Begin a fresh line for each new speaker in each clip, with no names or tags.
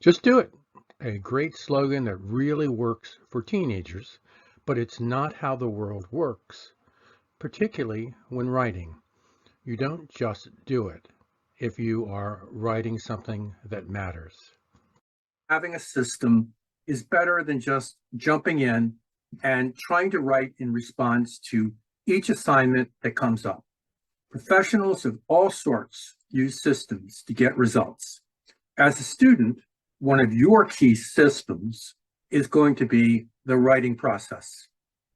Just do it. A great slogan that really works for teenagers, but it's not how the world works, particularly when writing. You don't just do it if you are writing something that matters.
Having a system is better than just jumping in and trying to write in response to each assignment that comes up. Professionals of all sorts use systems to get results. As a student, one of your key systems is going to be the writing process.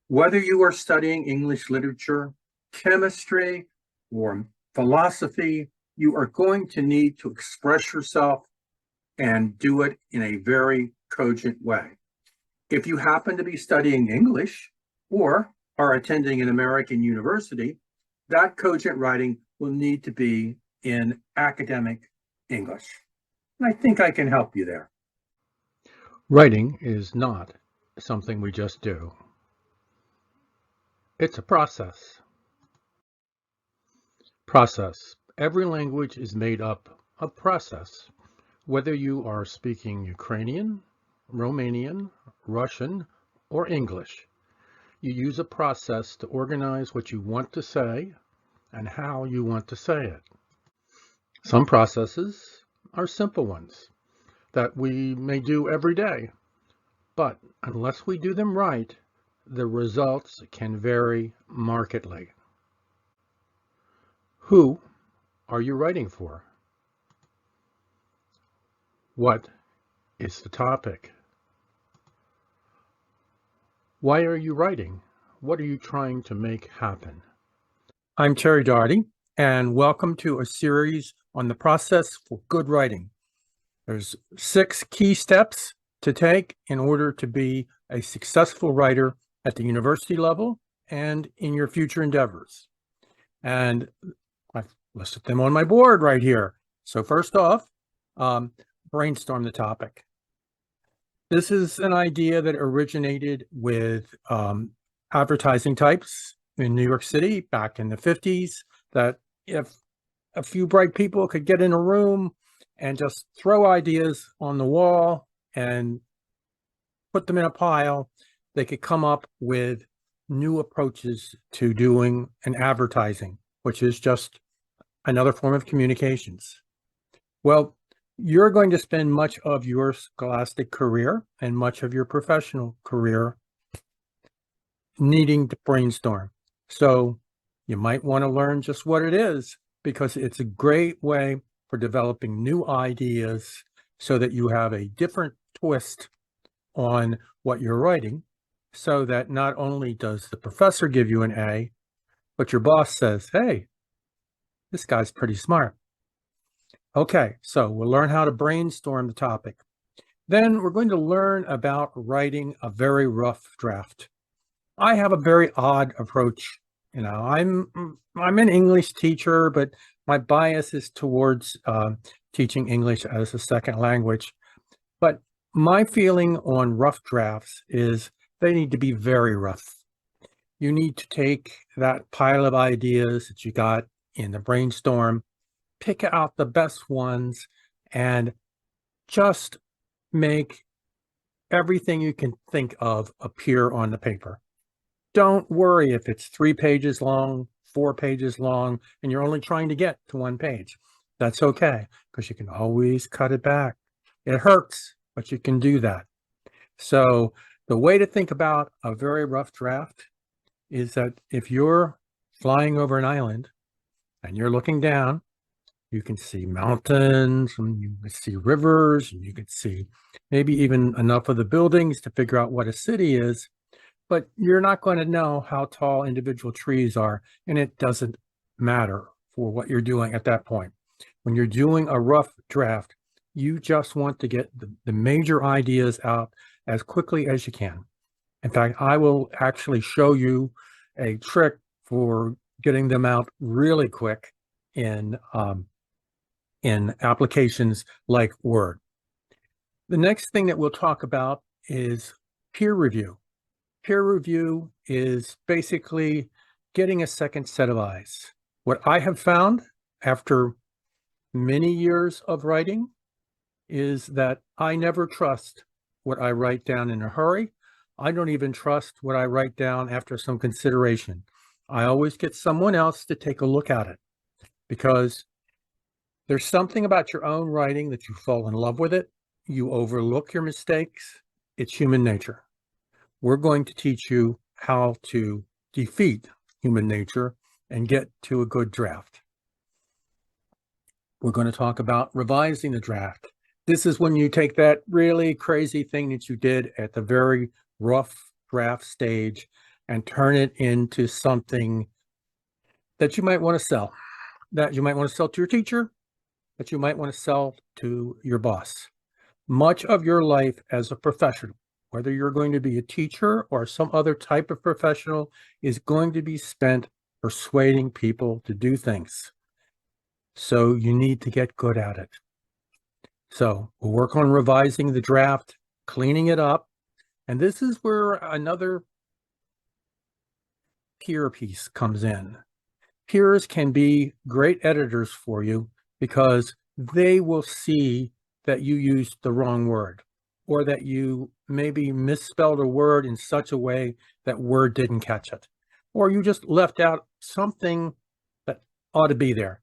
Whether you are studying English literature, chemistry, or philosophy, you are going to need to express yourself and do it in a very cogent way. If you happen to be studying English or are attending an American university, that cogent writing will need to be in academic English. And I think I can help you there.
Writing is not something we just do. It's a process. Process. Every language is made up of process. Whether you are speaking Ukrainian, Romanian, Russian, or English, you use a process to organize what you want to say and how you want to say it. Some processes are simple ones that we may do every day, but unless we do them right, the results can vary markedly. Who are you writing for? What is the topic? Why are you writing? What are you trying to make happen?
I'm Terry Doherty, and welcome to a series on the process for good writing. There's 6 key steps to take in order to be a successful writer at the university level and in your future endeavors. And I've listed them on my board right here. So first off, brainstorm the topic. This is an idea that originated with advertising types in New York City back in the 50s, that if a few bright people could get in a room and just throw ideas on the wall and put them in a pile, they could come up with new approaches to doing an advertising, which is just another form of communications. Well, you're going to spend much of your scholastic career and much of your professional career needing to brainstorm. So you might want to learn just what it is, because it's a great way for developing new ideas so that you have a different twist on what you're writing, so that not only does the professor give you an A, but your boss says, hey, this guy's pretty smart. Okay, so we'll learn how to brainstorm the topic. Then we're going to learn about writing a very rough draft. I have a very odd approach. You know, I'm an English teacher, but my bias is towards teaching English as a second language. But my feeling on rough drafts is they need to be very rough. You need to take that pile of ideas that you got in the brainstorm, pick out the best ones, and just make everything you can think of appear on the paper. Don't worry if it's 3 pages long, 4 pages long, and you're only trying to get to 1 page. That's okay, because you can always cut it back. It hurts, but you can do that. So the way to think about a very rough draft is that if you're flying over an island and you're looking down, you can see mountains, and you can see rivers, and you can see maybe even enough of the buildings to figure out what a city is, but you're not going to know how tall individual trees are, and it doesn't matter for what you're doing at that point. When you're doing a rough draft, you just want to get the major ideas out as quickly as you can. In fact, I will actually show you a trick for getting them out really quick in applications like Word. The next thing that we'll talk about is peer review. Peer review is basically getting a second set of eyes. What I have found after many years of writing is that I never trust what I write down in a hurry. I don't even trust what I write down after some consideration. I always get someone else to take a look at it, because there's something about your own writing that you fall in love with it. You overlook your mistakes. It's human nature. We're going to teach you how to defeat human nature and get to a good draft. We're going to talk about revising the draft. This is when you take that really crazy thing that you did at the very rough draft stage and turn it into something that you might want to sell, that you might want to sell to your teacher, that you might want to sell to your boss. Much of your life as a professional, whether you're going to be a teacher or some other type of professional, is going to be spent persuading people to do things. So you need to get good at it. So we'll work on revising the draft, cleaning it up. And this is where another peer piece comes in. Peers can be great editors for you because they will see that you used the wrong word, or that you maybe misspelled a word in such a way that word didn't catch it, or you just left out something that ought to be there.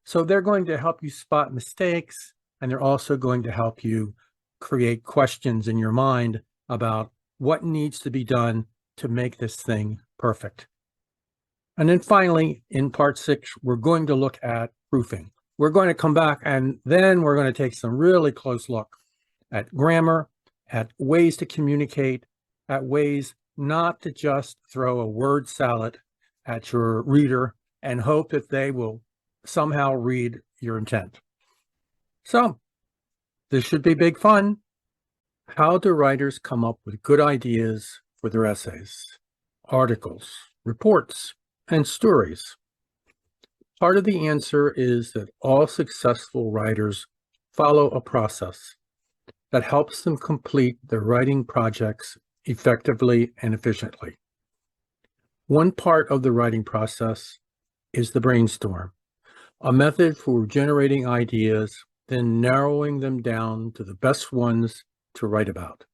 So they're going to help you spot mistakes, and they're also going to help you create questions in your mind about what needs to be done to make this thing perfect. And then finally, in part 6, we're going to look at proofing. We're going to come back, and then we're going to take some really close look at grammar, at ways to communicate, at ways not to just throw a word salad at your reader and hope that they will somehow read your intent. So this should be big fun. How do writers come up with good ideas for their essays, articles, reports, and stories? Part of the answer is that all successful writers follow a process that helps them complete their writing projects effectively and efficiently. One part of the writing process is the brainstorm, a method for generating ideas, then narrowing them down to the best ones to write about.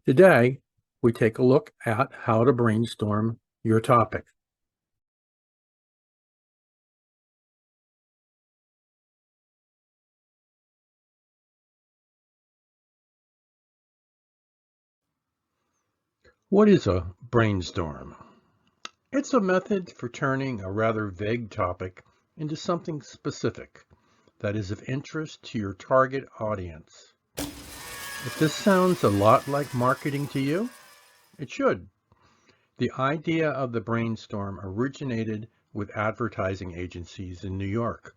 Today, we take a look at how to brainstorm your topic.
What is a brainstorm? It's a method for turning a rather vague topic into something specific that is of interest to your target audience. If this sounds a lot like marketing to you, it should. The idea of the brainstorm originated with advertising agencies in New York.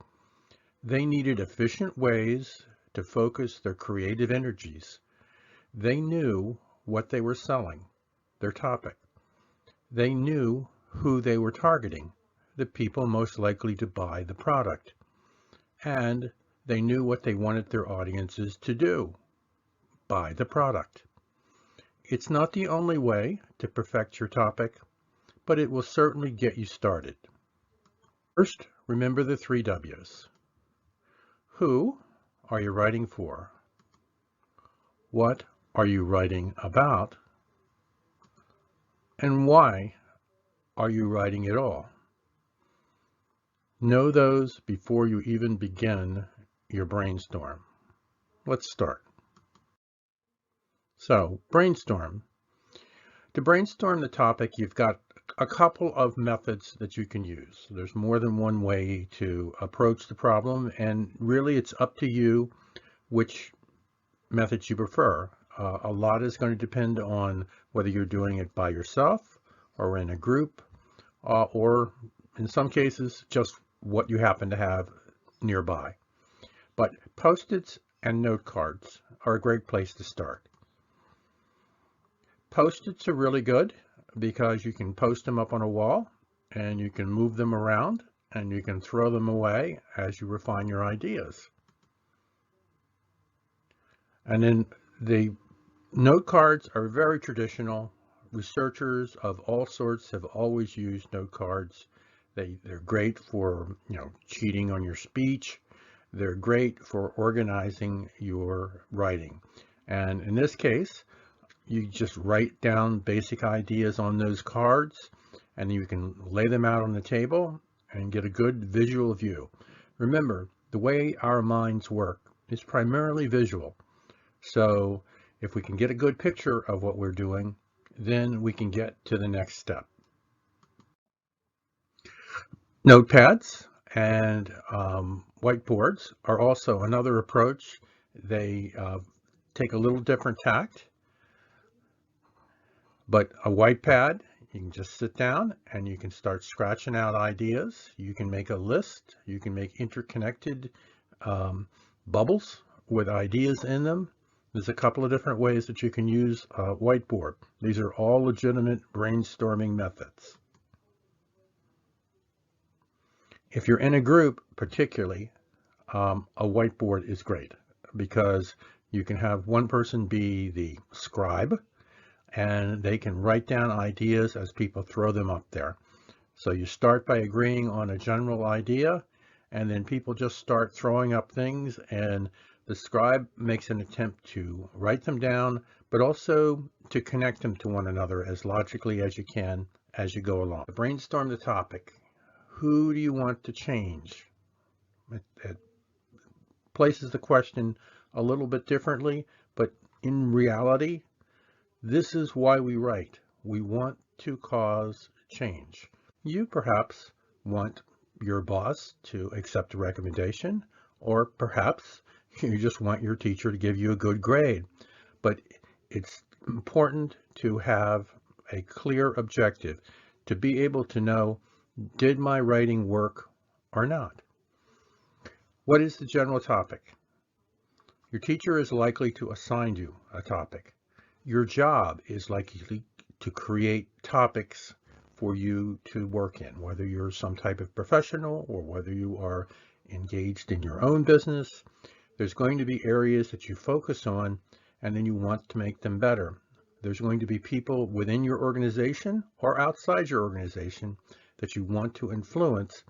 They needed efficient ways to focus their creative energies. They knew what they were selling, their topic. They knew who they were targeting, the people most likely to buy the product. And they knew what they wanted their audiences to do, buy the product. It's not the only way to perfect your topic, but it will certainly get you started. First, remember the 3 W's. Who are you writing for? What are you writing about? And why are you writing at all? Know those before you even begin your brainstorm. Let's start. So, brainstorm. To brainstorm the topic, you've got a couple of methods that you can use. There's more than one way to approach the problem, and really it's up to you which methods you prefer. A lot is going to depend on whether you're doing it by yourself or in a group, or in some cases, just what you happen to have nearby. But Post-its and note cards are a great place to start. Post-its are really good because you can post them up on a wall and you can move them around and you can throw them away as you refine your ideas. And then the note cards are very traditional. Researchers of all sorts have always used note cards. They're great for, cheating on your speech. They're great for organizing your writing. And in this case, you just write down basic ideas on those cards, and you can lay them out on the table and get a good visual view. Remember, the way our minds work is primarily visual. So if we can get a good picture of what we're doing, then we can get to the next step. Notepads and whiteboards are also another approach. They take a little different tact, but a white pad, you can just sit down and you can start scratching out ideas. You can make a list. You can make interconnected bubbles with ideas in them. There's a couple of different ways that you can use a whiteboard. These are all legitimate brainstorming methods. If you're in a group, particularly, a whiteboard is great because you can have one person be the scribe and they can write down ideas as people throw them up there. So you start by agreeing on a general idea, and then people just start throwing up things, and the scribe makes an attempt to write them down, but also to connect them to one another as logically as you can as you go along. Brainstorm the topic. Who do you want to change? It places the question a little bit differently, but in reality, this is why we write. We want to cause change. You perhaps want your boss to accept a recommendation, or perhaps you just want your teacher to give you a good grade. But it's important to have a clear objective, to be able to know, did my writing work or not? What is the general topic? Your teacher is likely to assign you a topic. Your job is likely to create topics for you to work in, whether you're some type of professional or whether you are engaged in your own business. There's going to be areas that you focus on, and then you want to make them better. There's going to be people within your organization or outside your organization that you want to influence,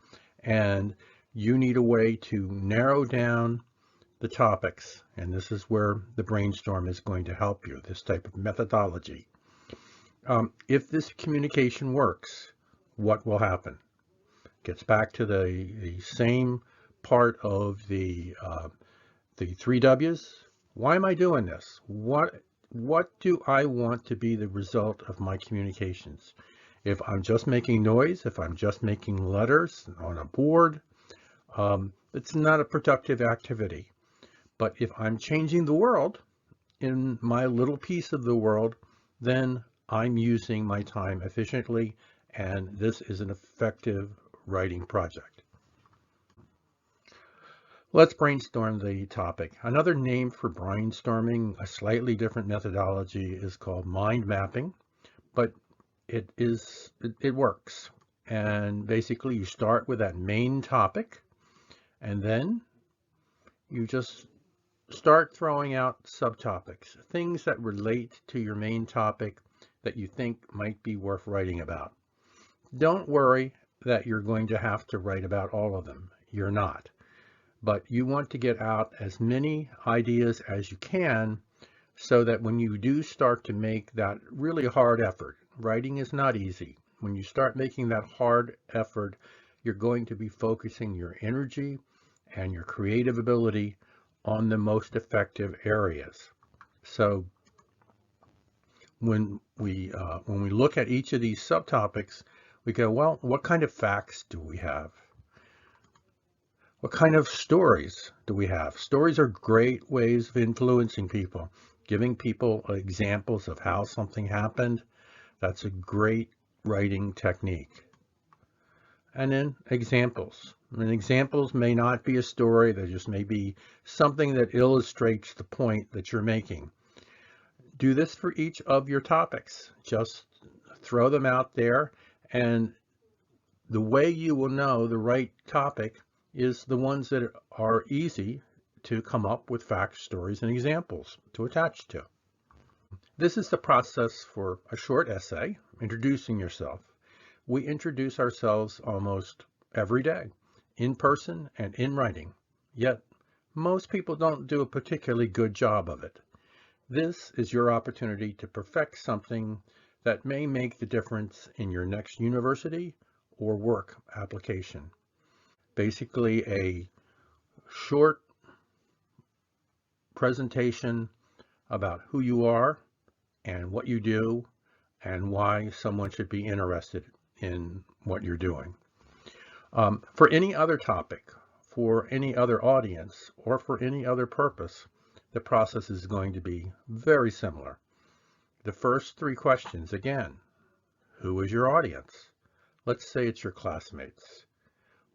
and you need a way to narrow down the topics, and this is where the brainstorm is going to help you, this type of methodology. If this communication works, what will happen? Gets back to the same part of the 3 W's. Why am I doing this? What do I want to be the result of my communications? If I'm just making noise, if I'm just making letters on a board, it's not a productive activity. But if I'm changing the world in my little piece of the world, then I'm using my time efficiently, and this is an effective writing project. Let's brainstorm the topic. Another name for brainstorming, a slightly different methodology, is called mind mapping, but it works. And basically you start with that main topic, and then you just start throwing out subtopics, things that relate to your main topic that you think might be worth writing about. Don't worry that you're going to have to write about all of them. You're not. But you want to get out as many ideas as you can so that when you do start to make that really hard effort, writing is not easy. When you start making that hard effort, you're going to be focusing your energy and your creative ability on the most effective areas. So when we look at each of these subtopics, we go, well, what kind of facts do we have? What kind of stories do we have? Stories are great ways of influencing people, giving people examples of how something happened. That's a great writing technique. And then examples. And examples may not be a story, they just may be something that illustrates the point that you're making. Do this for each of your topics. Just throw them out there, and the way you will know the right topic is the ones that are easy to come up with facts, stories, and examples to attach to. This is the process for a short essay, introducing yourself. We introduce ourselves almost every day, in person and in writing. Yet Most people don't do a particularly good job of it. This is your opportunity to perfect something that may make the difference in your next university or work application. Basically, a short presentation about who you are and what you do and why someone should be interested in what you're doing. For any other topic, for any other audience, or for any other purpose, the process is going to be very similar. The first three questions, again, who is your audience? Let's say it's your classmates.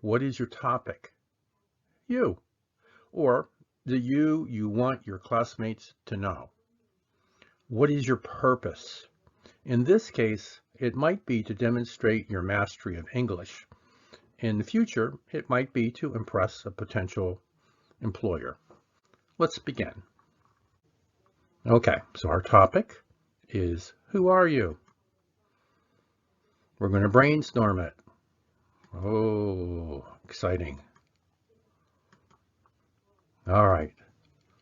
What is your topic? You. Or the you want your classmates to know. What is your purpose? In this case, it might be to demonstrate your mastery of English. In the future, it might be to impress a potential employer. Let's begin. Okay, so our topic is who are you? We're going to brainstorm it. Oh, exciting. All right,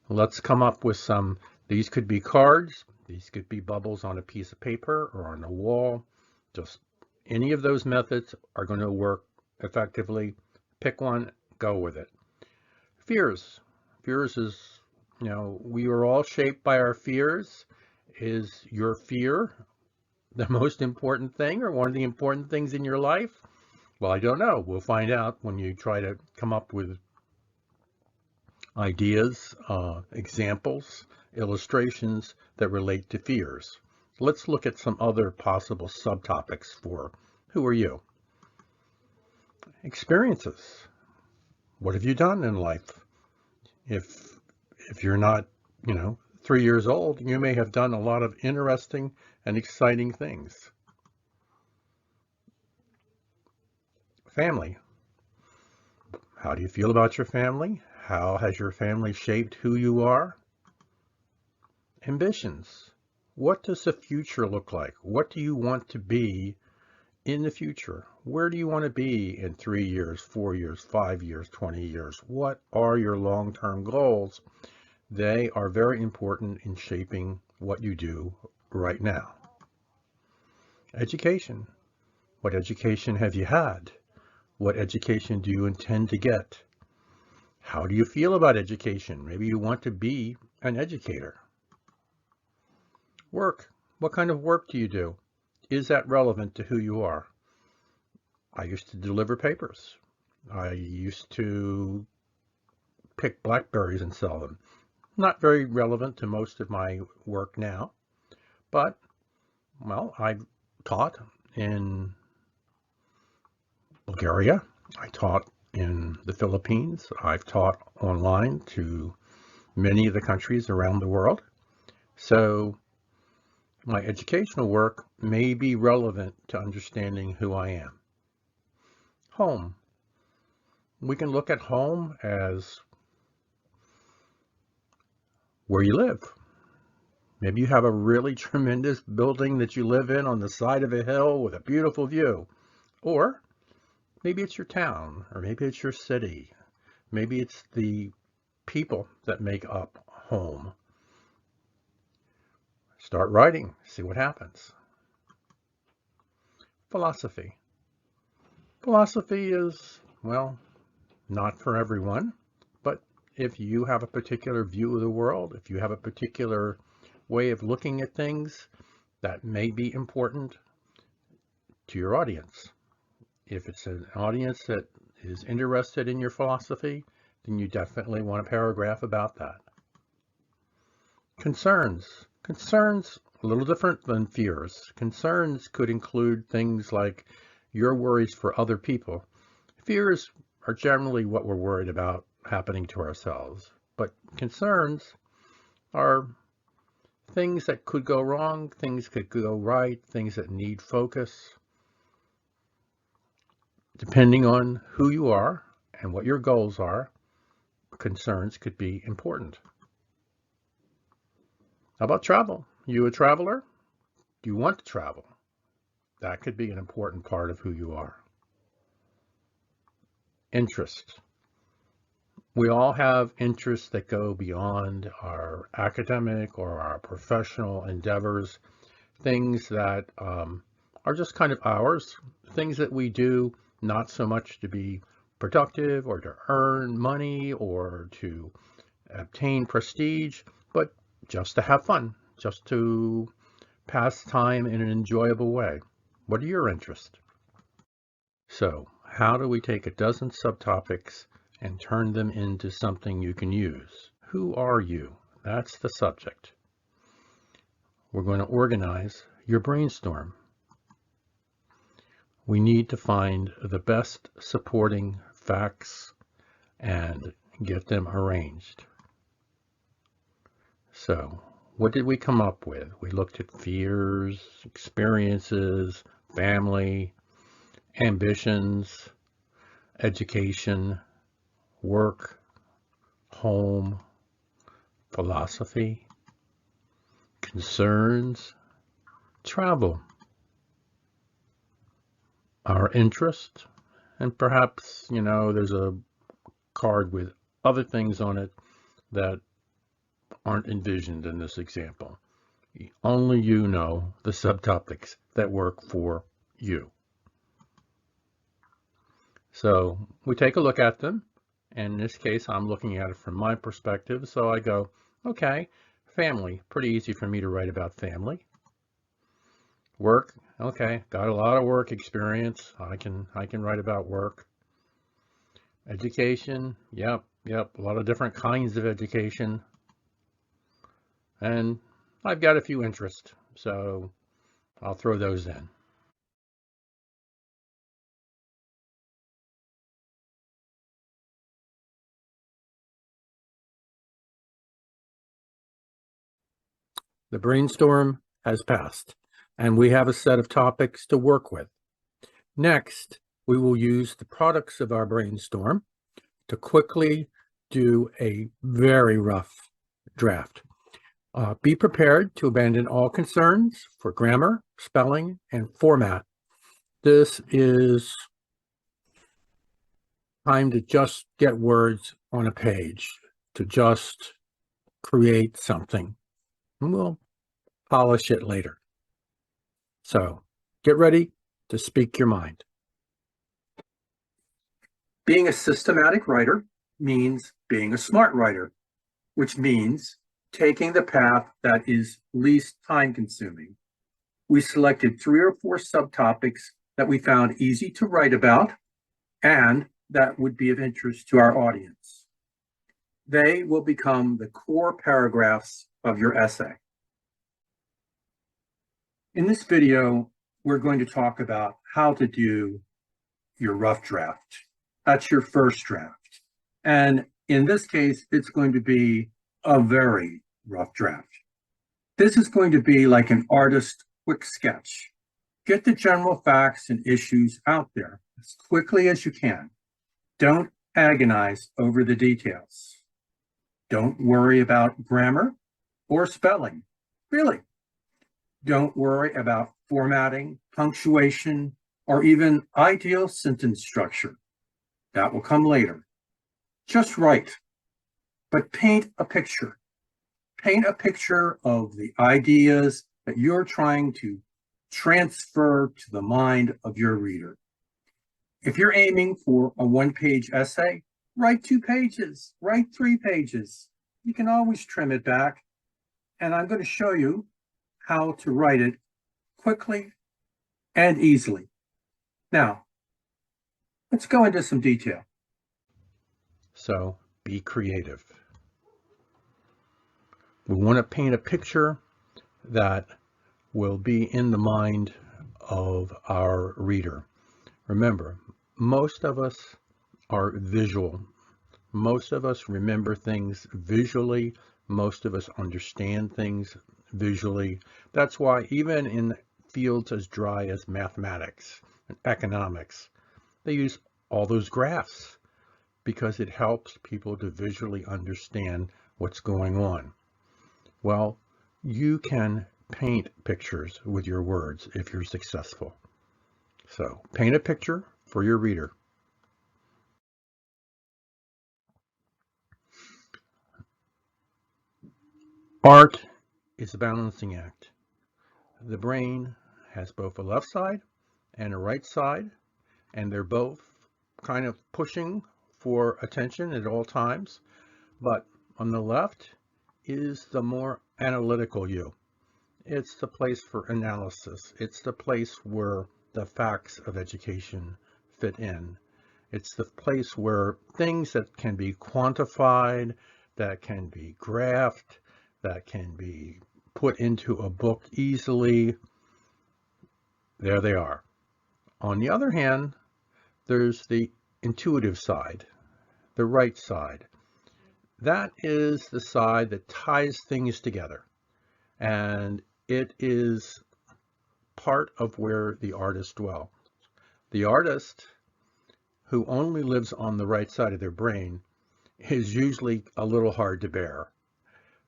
let's come up with some. These could be cards. These could be bubbles on a piece of paper or on a wall. Just any of those methods are going to work effectively. Pick one, go with it. Fears. Fears is, we are all shaped by our fears. Is your fear the most important thing or one of the important things in your life? Well, I don't know. We'll find out when you try to come up with ideas, examples, illustrations that relate to fears. Let's look at some other possible subtopics for who are you? Experiences. What have you done in life? If you're not, 3 years old, you may have done a lot of interesting and exciting things. Family. How do you feel about your family? How has your family shaped who you are? Ambitions. What does the future look like? What do you want to be in the future? Where do you want to be in 3 years, 4 years, 5 years, 20 years? What are your long-term goals? They are very important in shaping what you do right now. Education. What education have you had? What education do you intend to get? How do you feel about education? Maybe you want to be an educator. Work. What kind of work do you do? Is that relevant to who you are? I used to deliver papers. I used to pick blackberries and sell them. Not very relevant to most of my work now, but, well, I've taught in Bulgaria. I taught in the Philippines. I've taught online to many of the countries around the world. So my educational work may be relevant to understanding who I am. Home. We can look at home as where you live. Maybe you have a really tremendous building that you live in on the side of a hill with a beautiful view. Or maybe it's your town, or maybe it's your city. Maybe it's the people that make up home. Start writing, see what happens. Philosophy. Philosophy is, well, not for everyone, but if you have a particular view of the world, if you have a particular way of looking at things, that may be important to your audience. If it's an audience that is interested in your philosophy, then you definitely want a paragraph about that. Concerns. Concerns, a little different than fears. Concerns could include things like your worries for other people. Fears are generally what we're worried about happening to ourselves. But concerns are things that could go wrong, things that could go right, things that need focus. Depending on who you are and what your goals are, concerns could be important. How about travel? You a traveler? Do you want to travel? That could be an important part of who you are. Interest. We all have interests that go beyond our academic or our professional endeavors, things that are just kind of ours, things that we do not so much to be productive or to earn money or to obtain prestige, but just to have fun, just to pass time in an enjoyable way. What are your interests? So, how do we take a dozen subtopics and turn them into something you can use? Who are you? That's the subject. We're going to organize your brainstorm. We need to find the best supporting facts and get them arranged. So, what did we come up with? We looked at fears, experiences, family, ambitions, education, work, home, philosophy, concerns, travel, our interest, and perhaps, there's a card with other things on it that aren't envisioned in this example. Only you know the subtopics that work for you. So we take a look at them. And in this case, I'm looking at it from my perspective. So I go, okay, family, pretty easy for me to write about family. Work, okay, got a lot of work experience. I can write about work. Education, yep, a lot of different kinds of education. And I've got a few interests, so I'll throw those in.
The brainstorm has passed, and we have a set of topics to work with. Next, we will use the products of our brainstorm to quickly do a very rough draft. Be prepared to abandon all concerns for grammar, spelling, and format. This is time to just get words on a page, to just create something. And we'll polish it later. So get ready to speak your mind. Being a systematic writer means being a smart writer, which means taking the path that is least time consuming. We selected 3 or 4 subtopics that we found easy to write about and that would be of interest to our audience. They will become the core paragraphs of your essay. In this video, we're going to talk about how to do your rough draft. That's your first draft. And in this case, it's going to be a very rough draft. This is going to be like an artist quick sketch. Get the general facts and issues out there as quickly as you can. Don't agonize over the details. Don't worry about grammar or spelling, really. Don't worry about formatting, punctuation, or even ideal sentence structure. That will come later. Just write, but paint a picture. Paint a picture of the ideas that you're trying to transfer to the mind of your reader. If you're aiming for a 1-page essay, write 2 pages, write 3 pages. You can always trim it back. And I'm going to show you how to write it quickly and easily. Now, let's go into some detail.
So be creative. We want to paint a picture that will be in the mind of our reader. Remember, most of us are visual. Most of us remember things visually. Most of us understand things visually. That's why even in fields as dry as mathematics and economics, they use all those graphs because it helps people to visually understand what's going on. Well, you can paint pictures with your words if you're successful. So paint a picture for your reader. Art is a balancing act. The brain has both a left side and a right side, and they're both kind of pushing for attention at all times. But on the left is the more analytical you. It's the place for analysis. It's the place where the facts of education fit in. It's the place where things that can be quantified, that can be graphed, that can be put into a book easily, there they are. On the other hand, there's the intuitive side, the right side. That is the side that ties things together. And it is part of where the artist dwells. The artist who only lives on the right side of their brain is usually a little hard to bear.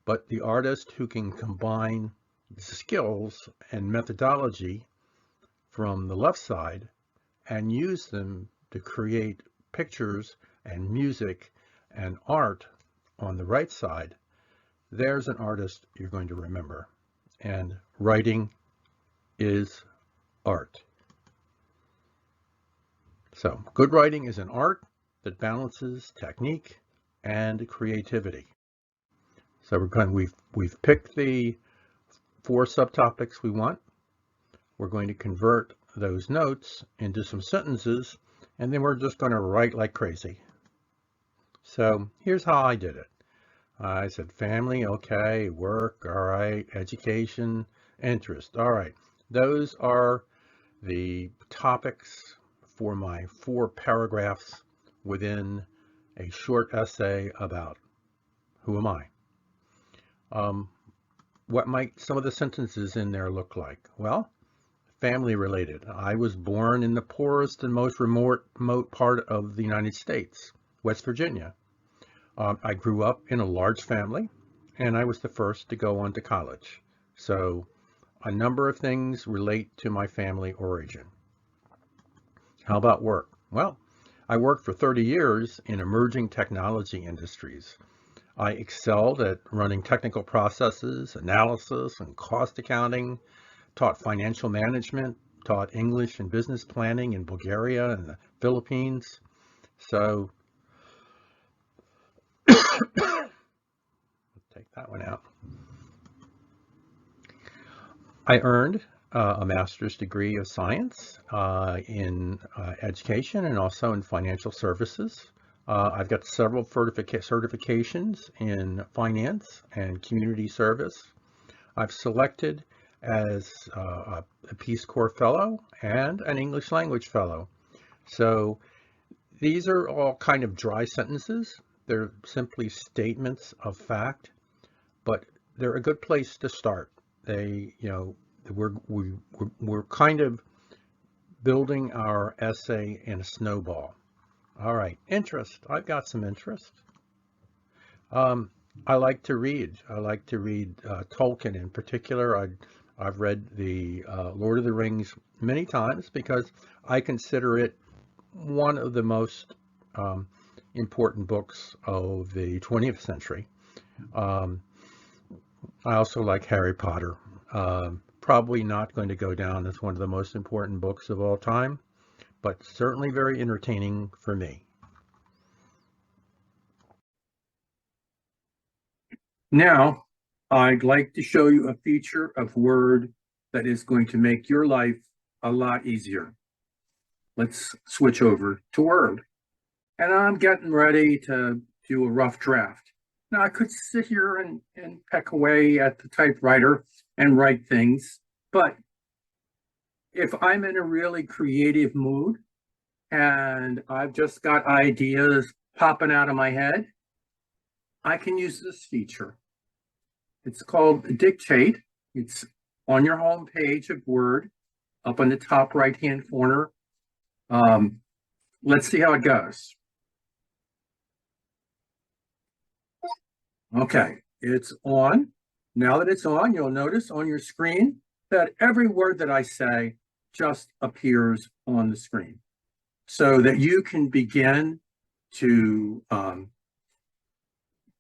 But the artist who can combine skills and methodology from the left side and use them to create pictures and music and art on the right side, there's an artist you're going to remember. And writing is art. So good writing is an art that balances technique and creativity. So we've picked the 4 subtopics we want. We're going to convert those notes into some sentences, and then we're just going to write like crazy. So here's how I did it. I said family, okay, work, all right, education, interest, all right. Those are the topics for my 4 paragraphs within a short essay about who am I? What might some of the sentences in there look like? Well, family related. I was born in the poorest and most remote part of the United States, West Virginia. I grew up in a large family, and I was the first to go on to college. So a number of things relate to my family origin. How about work? Well, I worked for 30 years in emerging technology industries. I excelled at running technical processes, analysis, and cost accounting, taught financial management, taught English and business planning in Bulgaria and the Philippines. So take that one out. I earned a master's degree of science in education and also in financial services. I've got several certifications in finance and community service. I've selected as a Peace Corps Fellow and an English Language Fellow. So these are all kind of dry sentences. They're simply statements of fact, but they're a good place to start. They, we're kind of building our essay in a snowball. All right, interest. I've got some interest. I like to read. I like to read Tolkien in particular. I've read the Lord of the Rings many times because I consider it one of the most important books of the 20th century. I also like Harry Potter. Probably not going to go down as one of the most important books of all time, but certainly very entertaining for me.
Now, I'd like to show you a feature of Word that is going to make your life a lot easier. Let's switch over to Word. And I'm getting ready to do a rough draft. Now, I could sit here and peck away at the typewriter and write things, but if I'm in a really creative mood and I've just got ideas popping out of my head, I can use this feature. It's called Dictate. It's on your home page of Word, up on the top right-hand corner. Let's see how it goes. Okay, it's on. Now that it's on, you'll notice on your screen that every word that I say just appears on the screen so that you can begin to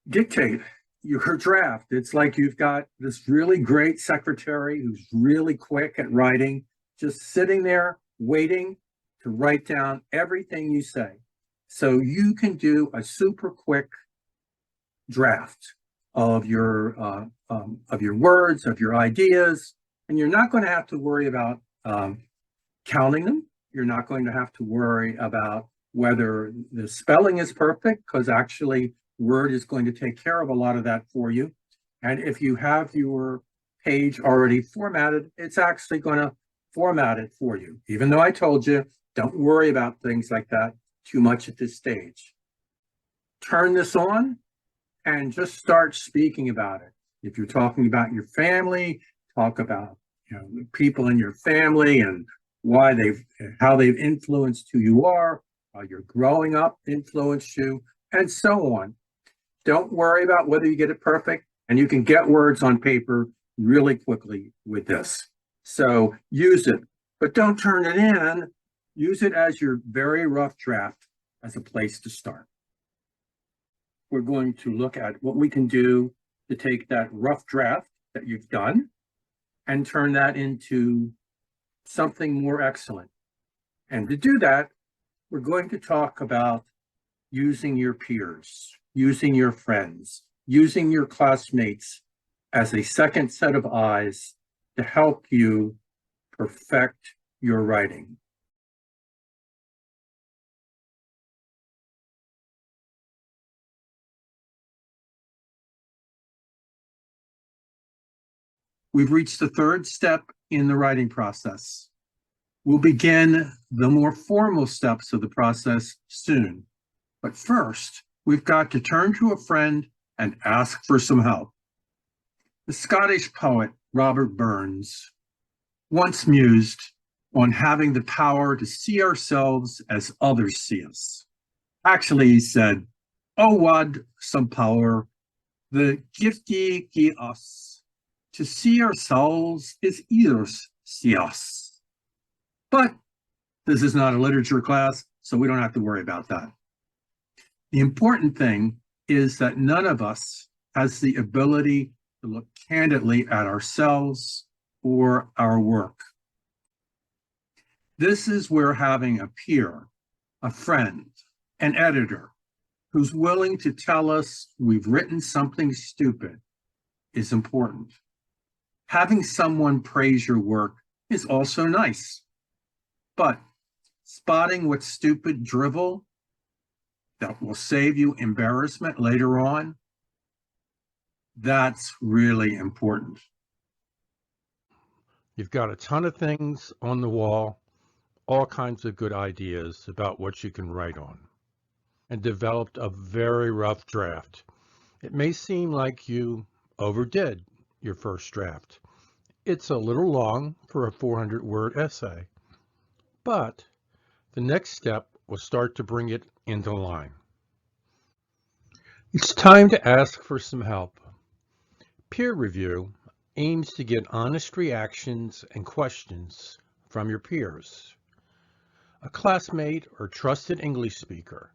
dictate your draft. It's like you've got this really great secretary who's really quick at writing, just sitting there waiting to write down everything you say. So you can do a super quick draft of your words, of your ideas, and you're not going to have to worry about counting them. You're not going to have to worry about whether the spelling is perfect, because actually Word is going to take care of a lot of that for you. And if you have your page already formatted, it's actually going to format it for you. Even though I told you, don't worry about things like that too much at this stage. Turn this on and just start speaking about it. If you're talking about your family, talk about the people in your family and how they've influenced who you are, how your growing up influenced you, and so on. Don't worry about whether you get it perfect, and you can get words on paper really quickly with this. So use it, but don't turn it in. Use it as your very rough draft as a place to start. We're going to look at what we can do to take that rough draft that you've done and turn that into something more excellent. And to do that, we're going to talk about using your peers, using your friends, using your classmates as a second set of eyes to help you perfect your writing. We've reached the third step in the writing process. We'll begin the more formal steps of the process soon. But first, we've got to turn to a friend and ask for some help. The Scottish poet Robert Burns once mused on having the power to see ourselves as others see us. Actually, he said, "Oh, wad some power, the gift ye gie us, to see ourselves as others see us." But this is not a literature class, so we don't have to worry about that. The important thing is that none of us has the ability to look candidly at ourselves or our work. This is where having a peer, a friend, an editor who's willing to tell us we've written something stupid is important. Having someone praise your work is also nice, but spotting what's stupid drivel that will save you embarrassment later on, that's really important.
You've got a ton of things on the wall, all kinds of good ideas about what you can write on, and developed a very rough draft. It may seem like you overdid your first draft. It's a little long for a 400-word essay, but the next step will start to bring it into line. It's time to ask for some help. Peer review aims to get honest reactions and questions from your peers, a classmate or trusted English speaker.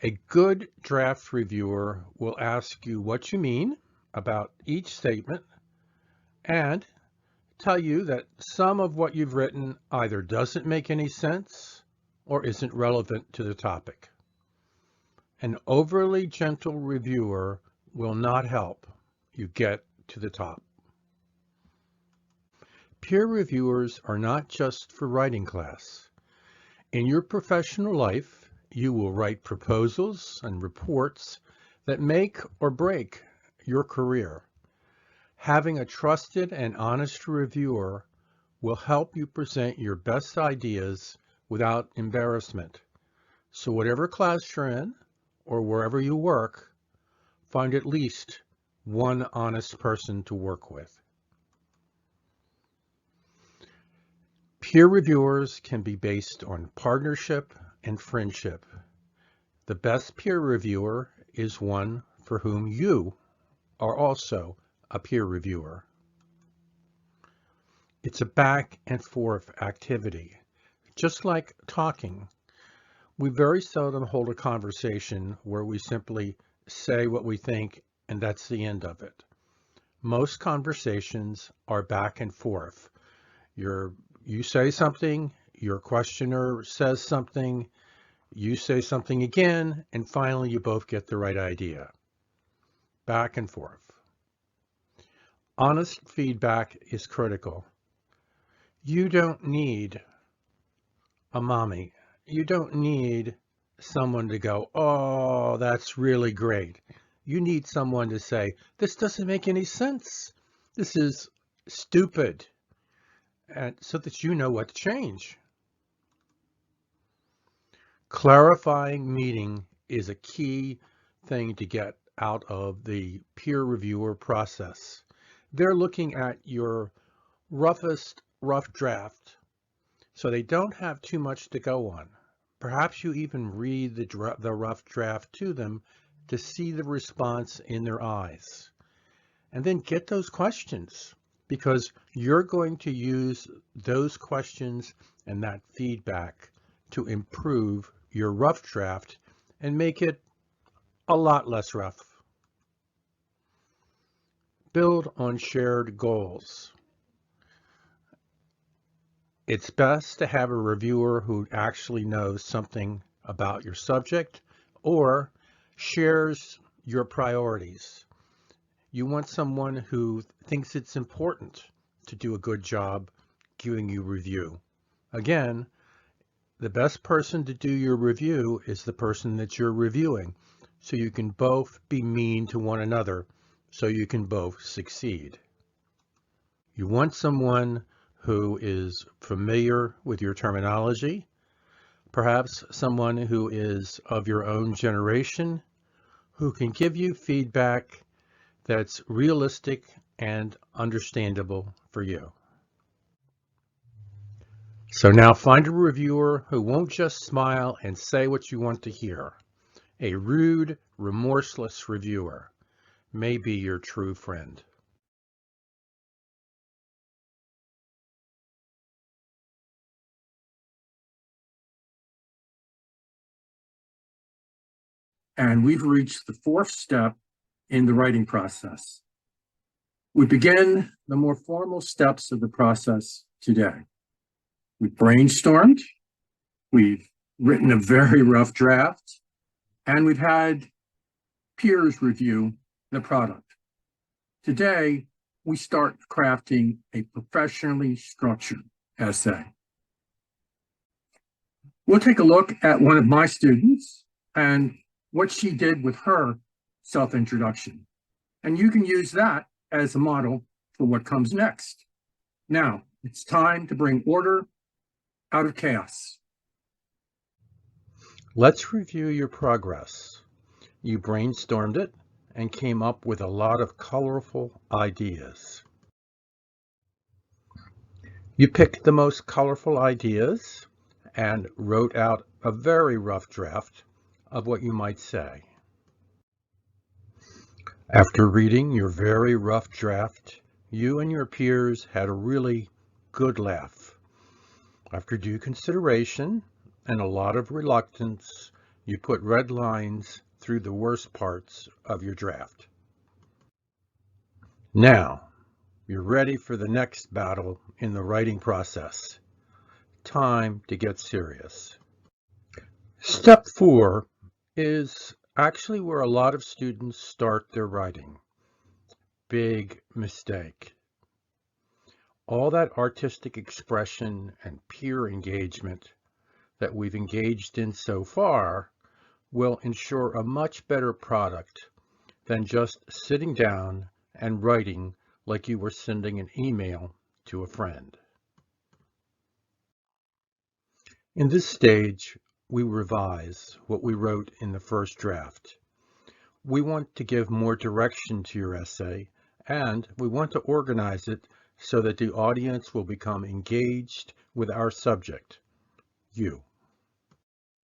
A good draft reviewer will ask you what you mean about each statement and tell you that some of what you've written either doesn't make any sense or isn't relevant to the topic. An overly gentle reviewer will not help you get to the top. Peer reviewers are not just for writing class. In your professional life, you will write proposals and reports that make or break your career. Having a trusted and honest reviewer will help you present your best ideas without embarrassment. So whatever class you're in or wherever you work, find at least one honest person to work with. Peer reviewers can be based on partnership and friendship. The best peer reviewer is one for whom you are also a peer reviewer. It's a back and forth activity. Just like talking, we very seldom hold a conversation where we simply say what we think, and that's the end of it. Most conversations are back and forth. You say something, your questioner says something, you say something again, and finally you both get the right idea. Back and forth. Honest feedback is critical. You don't need a mommy. You don't need someone to go, oh, that's really great. You need someone to say, this doesn't make any sense. This is stupid. And so that you know what to change. Clarifying meeting is a key thing to get out of the peer reviewer process. They're looking at your rough draft, so they don't have too much to go on. Perhaps you even read the rough draft to them to see the response in their eyes. And then get those questions, because you're going to use those questions and that feedback to improve your rough draft and make it a lot less rough. Build on shared goals. It's best to have a reviewer who actually knows something about your subject or shares your priorities. You want someone who thinks it's important to do a good job giving you review. Again, the best person to do your review is the person that you're reviewing, so you can both be mean to one another, so you can both succeed. You want someone who is familiar with your terminology, perhaps someone who is of your own generation, who can give you feedback that's realistic and understandable for you. So now find a reviewer who won't just smile and say what you want to hear. A rude, remorseless reviewer may be your true friend.
And we've reached the fourth step in the writing process. We begin the more formal steps of the process today. We brainstormed, we've written a very rough draft, and we've had peers review the product. Today, we start crafting a professionally structured essay. We'll take a look at one of my students and what she did with her self-introduction. And you can use that as a model for what comes next. Now, it's time to bring order out of chaos.
Let's review your progress. You brainstormed it and came up with a lot of colorful ideas. You picked the most colorful ideas and wrote out a very rough draft of what you might say. After reading your very rough draft, you and your peers had a really good laugh. After due consideration and a lot of reluctance, you put red lines through the worst parts of your draft. Now, you're ready for the next battle in the writing process. Time to get serious. Step 4 is actually where a lot of students start their writing. Big mistake. All that artistic expression and peer engagement that we've engaged in so far will ensure a much better product than just sitting down and writing like you were sending an email to a friend. In this stage, we revise what we wrote in the first draft. We want to give more direction to your essay, and we want to organize it so that the audience will become engaged with our subject, you.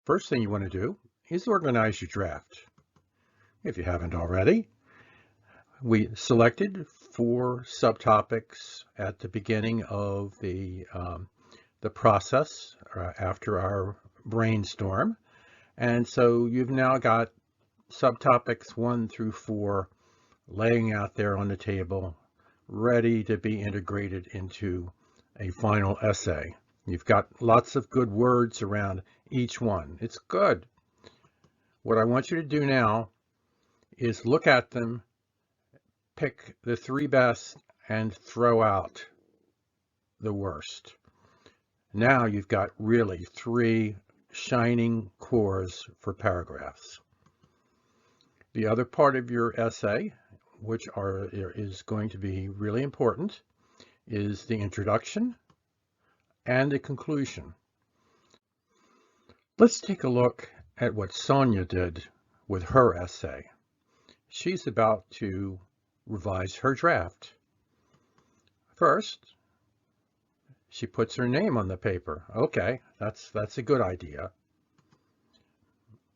First thing you want to do is organize your draft. If you haven't already, we selected 4 subtopics at the beginning of the process after our brainstorm. And so you've now got subtopics 1 through 4 laying out there on the table, ready to be integrated into a final essay. You've got lots of good words around each one. It's good. What I want you to do now is look at them, pick the 3 best, and throw out the worst. Now you've got really 3 shining cores for paragraphs. The other part of your essay, which is going to be really important, is the introduction and the conclusion. Let's take a look at what Sonia did with her essay. She's about to revise her draft. First, she puts her name on the paper. Okay, that's a good idea.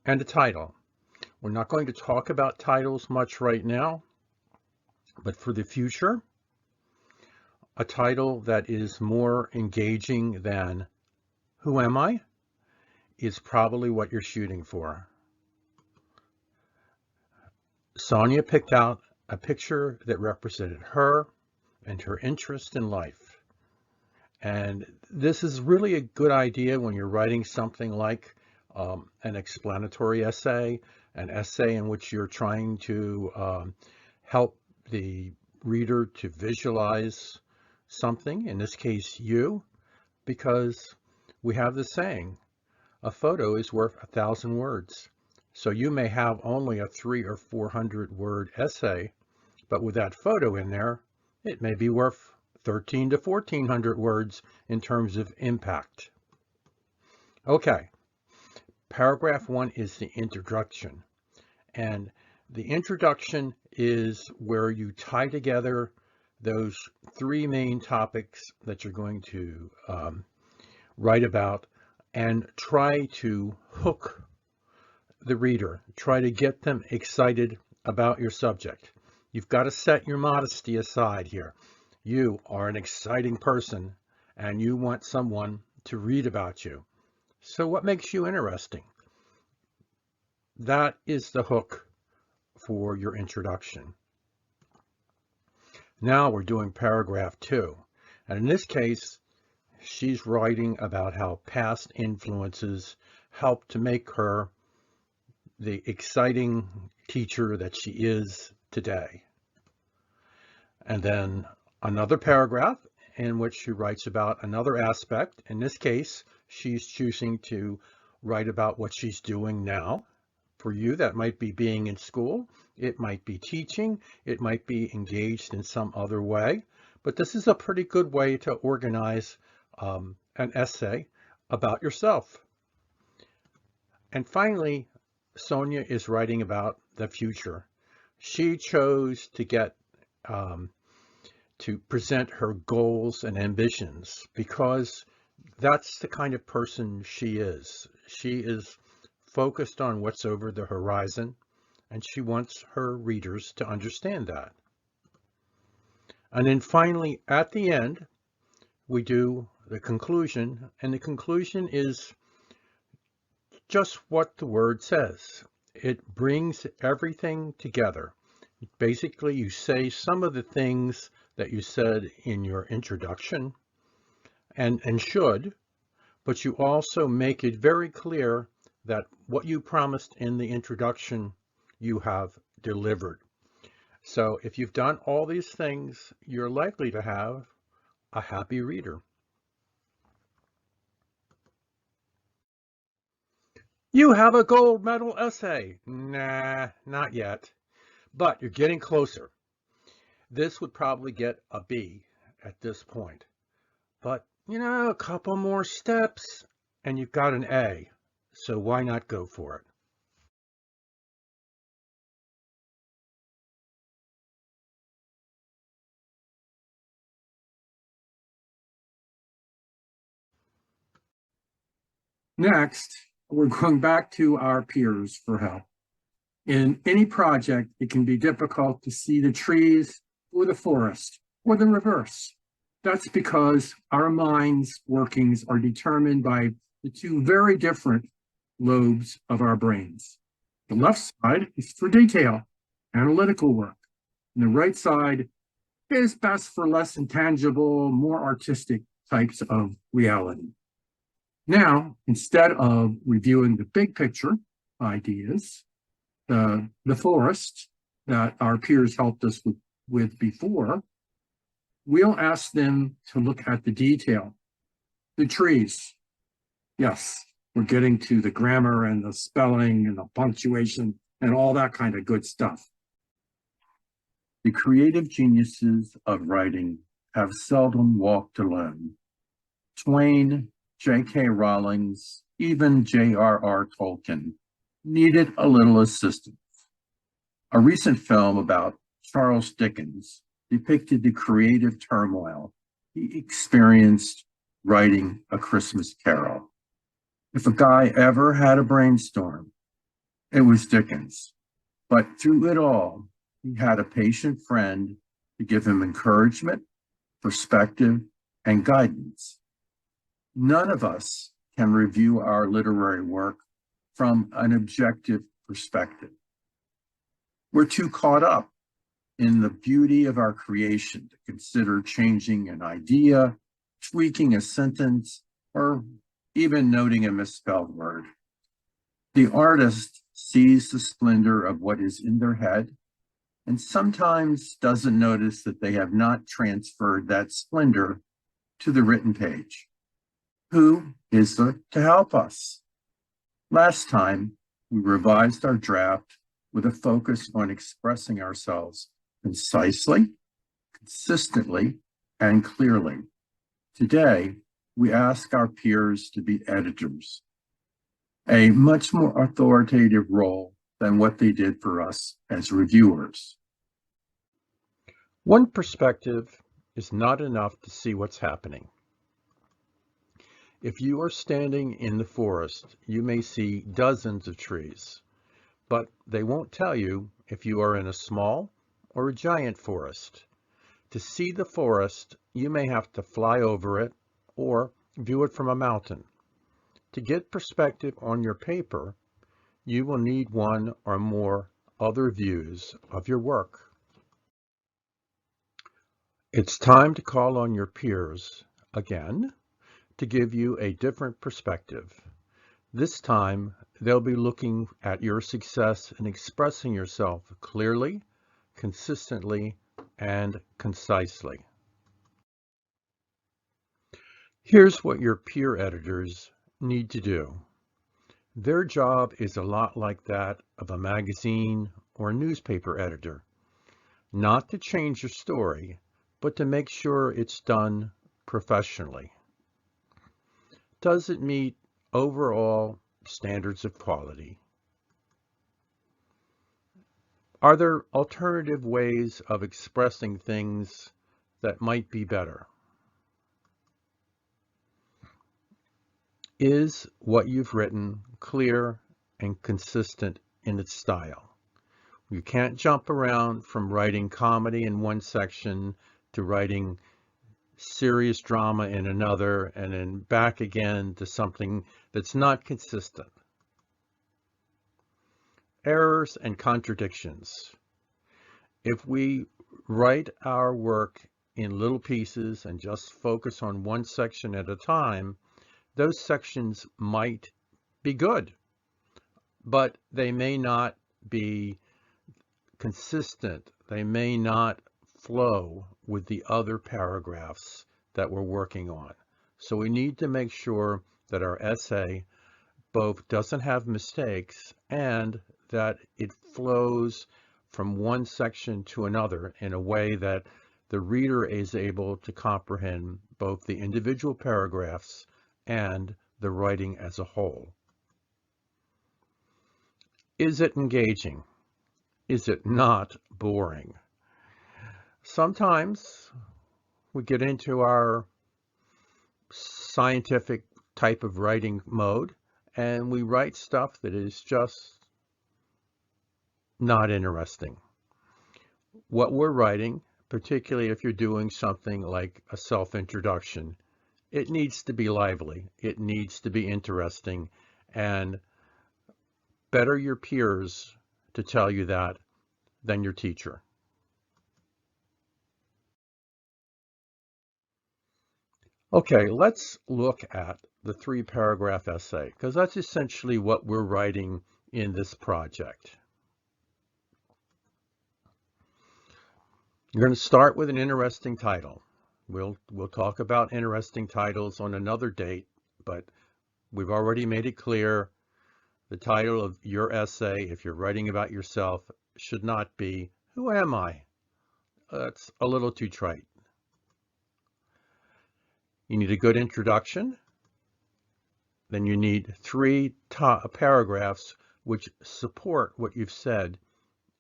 And a title. We're not going to talk about titles much right now, but for the future, a title that is more engaging than "Who am I?" is probably what you're shooting for. Sonia picked out a picture that represented her and her interest in life. And this is really a good idea when you're writing something like an explanatory essay, an essay in which you're trying to help the reader to visualize something, in this case you, because we have the saying, a photo is worth 1,000 words. So you may have only a 300 or 400 word essay, but with that photo in there, it may be worth 1,300 to 1,400 words in terms of impact. Okay, paragraph 1 is the introduction. And the introduction is where you tie together those 3 main topics that you're going to write about and try to hook the reader, try to get them excited about your subject. You've got to set your modesty aside here. You are an exciting person and you want someone to read about you. So what makes you interesting? That is the hook for your introduction. Now we're doing paragraph 2. And in this case, she's writing about how past influences helped to make her the exciting teacher that she is today. And then another paragraph in which she writes about another aspect. In this case, she's choosing to write about what she's doing now. For you, that might be being in school, it might be teaching, it might be engaged in some other way. But this is a pretty good way to organize an essay about yourself. And finally, Sonia is writing about the future. She chose to get to present her goals and ambitions because that's the kind of person she is. She is focused on what's over the horizon, and she wants her readers to understand that. And then finally, at the end, we do the conclusion, and the conclusion is just what the word says. It brings everything together. Basically, you say some of the things that you said in your introduction and should, but you also make it very clear that what you promised in the introduction, you have delivered. So if you've done all these things, you're likely to have a happy reader. You have a gold medal essay. Nah, not yet, but you're getting closer. This would probably get a B at this point, but a couple more steps and you've got an A. So why not go for it?
Next, we're going back to our peers for help. In any project, it can be difficult to see the trees or the forest or the reverse. That's because our mind's workings are determined by the 2 very different lobes of our brains. The left side is for detail, analytical work, and the right side is best for less intangible, more artistic types of reality. Now, instead of reviewing the big picture ideas, the forest that our peers helped us with before, we'll ask them to look at the detail. The trees. Yes, we're getting to the grammar and the spelling and the punctuation and all that kind of good stuff. The creative geniuses of writing have seldom walked alone. Twain, J.K. Rowling's, even J.R.R. Tolkien needed a little assistance. A recent film about Charles Dickens depicted the creative turmoil he experienced writing A Christmas Carol. If a guy ever had a brainstorm, it was Dickens. But through it all, he had a patient friend to give him encouragement, perspective, and guidance. None of us can review our literary work from an objective perspective. We're too caught up in the beauty of our creation to consider changing an idea, tweaking a sentence, or even noting a misspelled word. The artist sees the splendor of what is in their head and sometimes doesn't notice that they have not transferred that splendor to the written page. Who is there to help us? Last time, we revised our draft with a focus on expressing ourselves concisely, consistently, and clearly. Today, we ask our peers to be editors, a much more authoritative role than what they did for us as reviewers.
One perspective is not enough to see what's happening. If you are standing in the forest, you may see dozens of trees, but they won't tell you if you are in a small or a giant forest. To see the forest, you may have to fly over it or view it from a mountain. To get perspective on your paper, you will need one or more other views of your work. It's time to call on your peers again to give you a different perspective. This time, they'll be looking at your success in expressing yourself clearly, consistently, and concisely. Here's what your peer editors need to do. Their job is a lot like that of a magazine or newspaper editor. Not to change your story, but to make sure it's done professionally. Does it meet overall standards of quality? Are there alternative ways of expressing things that might be better? Is what you've written clear and consistent in its style? You can't jump around from writing comedy in one section to writing serious drama in another and then back again to something that's not consistent. Errors and contradictions. If we write our work in little pieces and just focus on one section at a time, those sections might be good, but they may not be consistent. They may not flow with the other paragraphs that we're working on. So we need to make sure that our essay both doesn't have mistakes and that it flows from one section to another in a way that the reader is able to comprehend both the individual paragraphs and the writing as a whole. Is it engaging? Is it not boring? Sometimes we get into our scientific type of writing mode and we write stuff that is just not interesting. What we're writing, particularly if you're doing something like a self-introduction, it needs to be lively, it needs to be interesting, and better your peers to tell you that than your teacher. Okay, let's look at the 3-paragraph essay, because that's essentially what we're writing in this project. You're going to start with an interesting title. We'll talk about interesting titles on another date, but we've already made it clear the title of your essay, if you're writing about yourself, should not be, "Who am I?" That's a little too trite. You need a good introduction. Then you need 3 paragraphs which support what you've said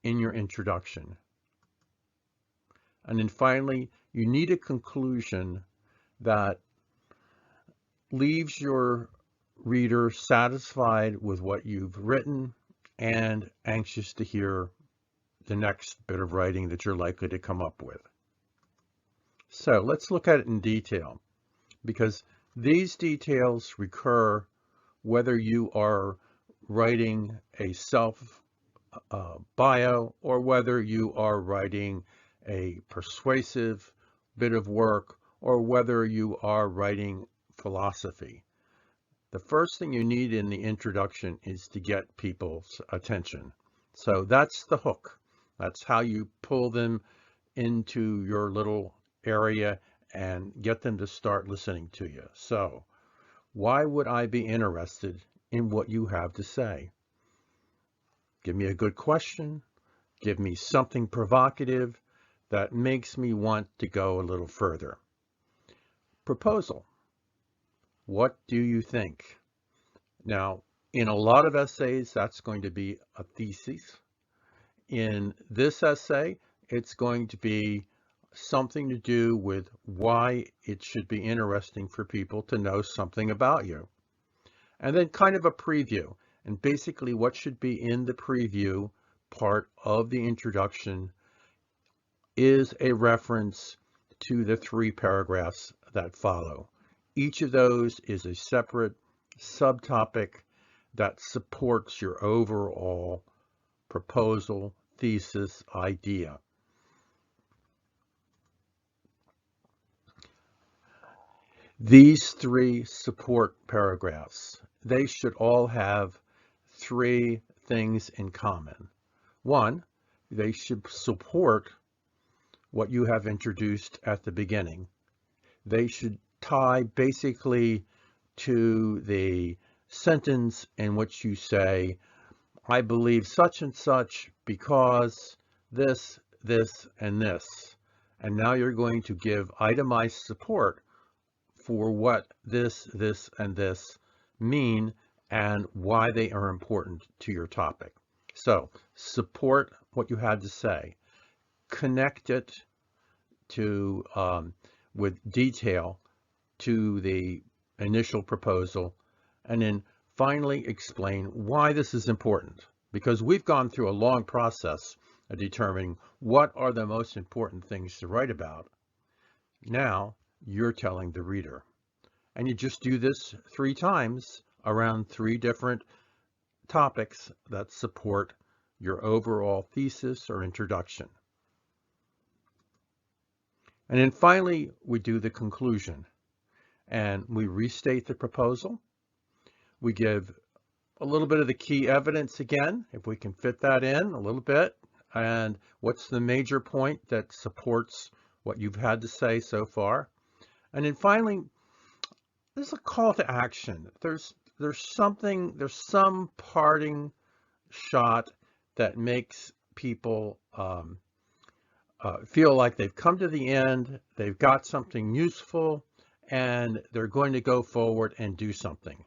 in your introduction. And then finally, you need a conclusion that leaves your reader satisfied with what you've written and anxious to hear the next bit of writing that you're likely to come up with. So let's look at it in detail, because these details recur whether you are writing a self bio or whether you are writing a persuasive bit of work or whether you are writing philosophy. The first thing you need in the introduction is to get people's attention. So that's the hook. That's how you pull them into your little area and get them to start listening to you. So why would I be interested in what you have to say? Give me a good question. Give me something provocative that makes me want to go a little further. Proposal. What do you think? Now, in a lot of essays, that's going to be a thesis. In this essay, it's going to be something to do with why it should be interesting for people to know something about you. And then kind of a preview. And basically what should be in the preview part of the introduction is a reference to the 3 paragraphs that follow. Each of those is a separate subtopic that supports your overall proposal, thesis, idea. These 3 support paragraphs, they should all have 3 things in common. 1, they should support what you have introduced at the beginning. They should tie basically to the sentence in which you say, I believe such and such because this, and this. And now you're going to give itemized support for what this, and this mean and why they are important to your topic. So support what you had to say. Connect it to with detail to the initial proposal, and then finally explain why this is important, because we've gone through a long process of determining what are the most important things to write about. Now you're telling the reader, and you just do this 3 times around 3 different topics that support your overall thesis or introduction. And then finally, we do the conclusion, and we restate the proposal. We give a little bit of the key evidence again, if we can fit that in a little bit, and what's the major point that supports what you've had to say so far. And then finally, there's a call to action. There's some parting shot that makes people feel like they've come to the end, they've got something useful, and they're going to go forward and do something.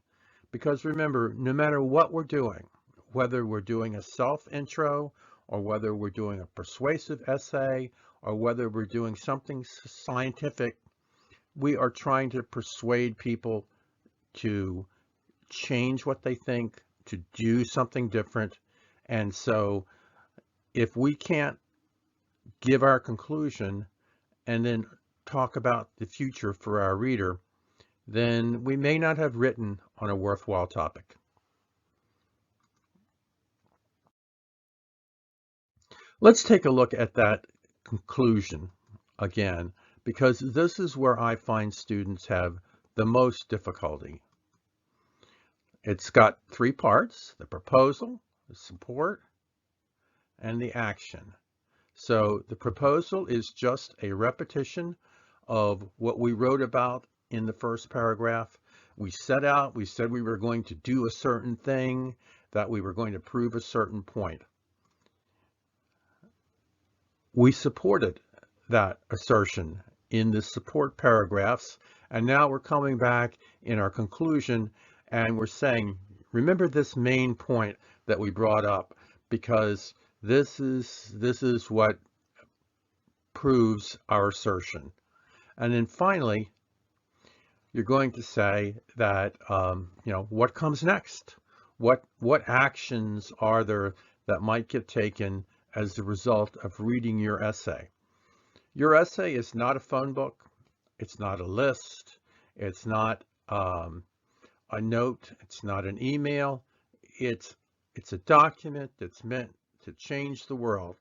Because remember, no matter what we're doing, whether we're doing a self-intro, or whether we're doing a persuasive essay, or whether we're doing something scientific, we are trying to persuade people to change what they think, to do something different. And so if we can't give our conclusion and then talk about the future for our reader, then we may not have written on a worthwhile topic. Let's take a look at that conclusion again, because this is where I find students have the most difficulty. It's got three parts: the proposal, the support, and the action. So the proposal is just a repetition of what we wrote about in the first paragraph. We said we were going to do a certain thing, that we were going to prove a certain point. We supported that assertion in the support paragraphs, and now we're coming back in our conclusion and we're saying, remember this main point that we brought up, because this is what proves our assertion. And then finally, you're going to say that, what comes next? What actions are there that might get taken as a result of reading your essay? Your essay is not a phone book. It's not a list. It's not a note. It's not an email. It's a document that's meant to change the world.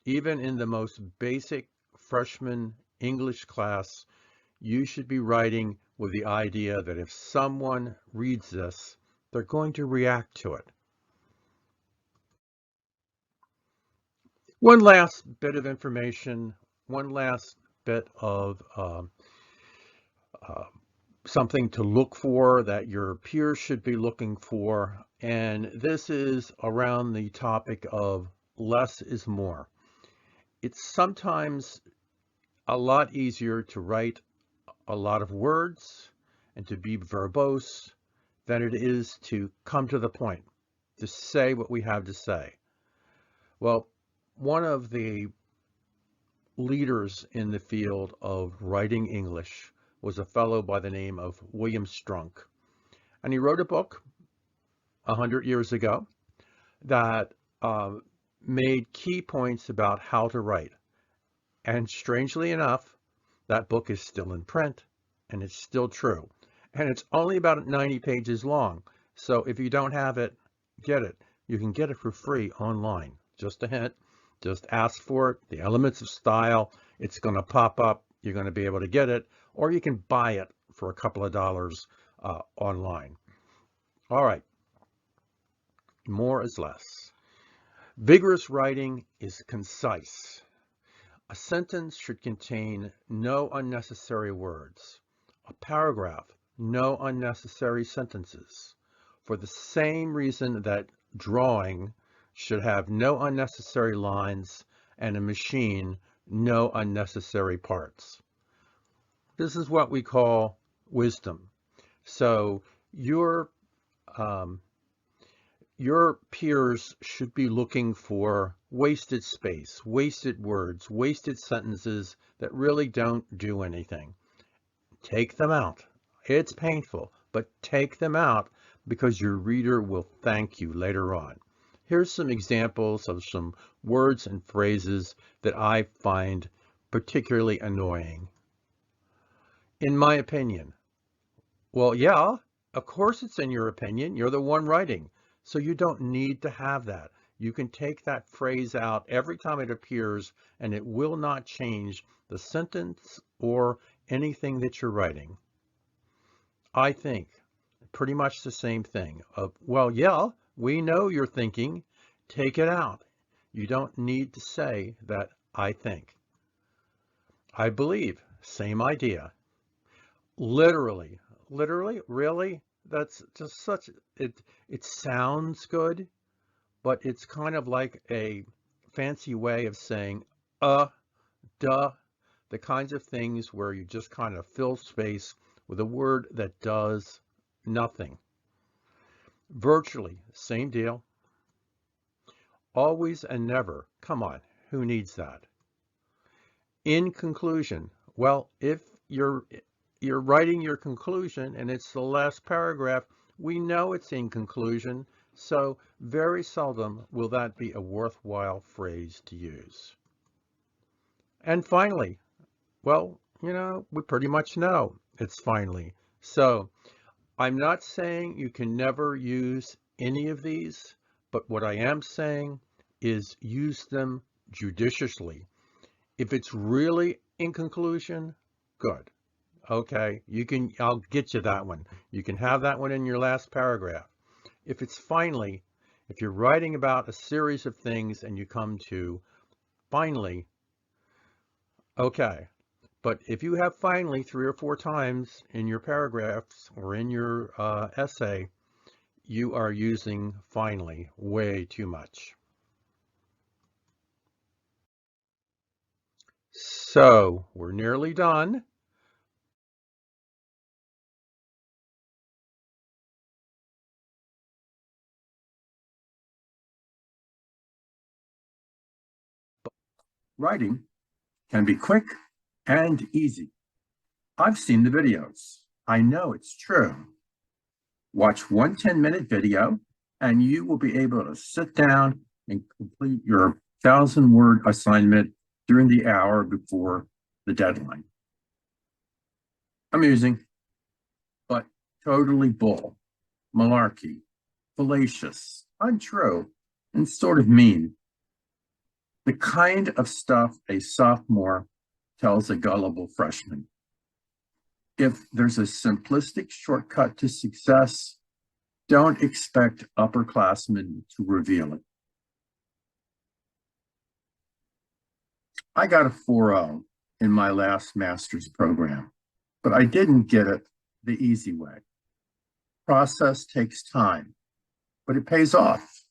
Even in the most basic freshman English class, you should be writing with the idea that if someone reads this, they're going to react to it. One last bit of information, one last bit of something to look for that your peers should be looking for, and this is around the topic of less is more. It's sometimes a lot easier to write a lot of words and to be verbose than it is to come to the point, to say what we have to say. Well, one of the leaders in the field of writing English was a fellow by the name of William Strunk. And he wrote a book 100 years ago that made key points about how to write. And strangely enough, that book is still in print and it's still true. And it's only about 90 pages long. So if you don't have it, get it. You can get it for free online. Just a hint. Just ask for it, the elements of style. It's going to pop up. You're going to be able to get it, or you can buy it for a couple of dollars online. All right. More is less. Vigorous writing is concise. A sentence should contain no unnecessary words. A paragraph, no unnecessary sentences. For the same reason that drawing should have no unnecessary lines and a machine no unnecessary parts. This is what we call wisdom. So your peers should be looking for wasted space, wasted words, wasted sentences that really don't do anything. Take them out. It's painful, but take them out because your reader will thank you later on. Here's some examples of some words and phrases that I find particularly annoying. In my opinion. Well, yeah, of course it's in your opinion. You're the one writing. So you don't need to have that. You can take that phrase out every time it appears and it will not change the sentence or anything that you're writing. I think pretty much the same thing of, well, yeah, we know you're thinking, take it out. You don't need to say that I think. I believe, same idea. Literally, really? That's just such, it sounds good, but it's kind of like a fancy way of saying, duh, the kinds of things where you just kind of fill space with a word that does nothing. Virtually, same deal. Always and never, come on, who needs that? In conclusion, well, if you're writing your conclusion and it's the last paragraph, we know it's in conclusion, so very seldom will that be a worthwhile phrase to use. And finally, well, we pretty much know it's finally. So I'm not saying you can never use any of these, but what I am saying is use them judiciously. If it's really in conclusion, good. Okay, I'll get you that one. You can have that one in your last paragraph. If it's finally, if you're writing about a series of things and you come to finally, okay. But if you have finally 3 or 4 times in your paragraphs or in your essay, you are using finally way too much. So we're nearly done.
Writing can be quick and easy. I've seen the videos. I know it's true. Watch one 10-minute video and you will be able to sit down and complete your 1,000-word assignment during the hour before the deadline. Amusing, but totally bull, malarkey, fallacious, untrue, and sort of mean. The kind of stuff a sophomore tells a gullible freshman. If there's a simplistic shortcut to success, don't expect upperclassmen to reveal it. I got a 4.0 in my last master's program, but I didn't get it the easy way. Process takes time, but it pays off.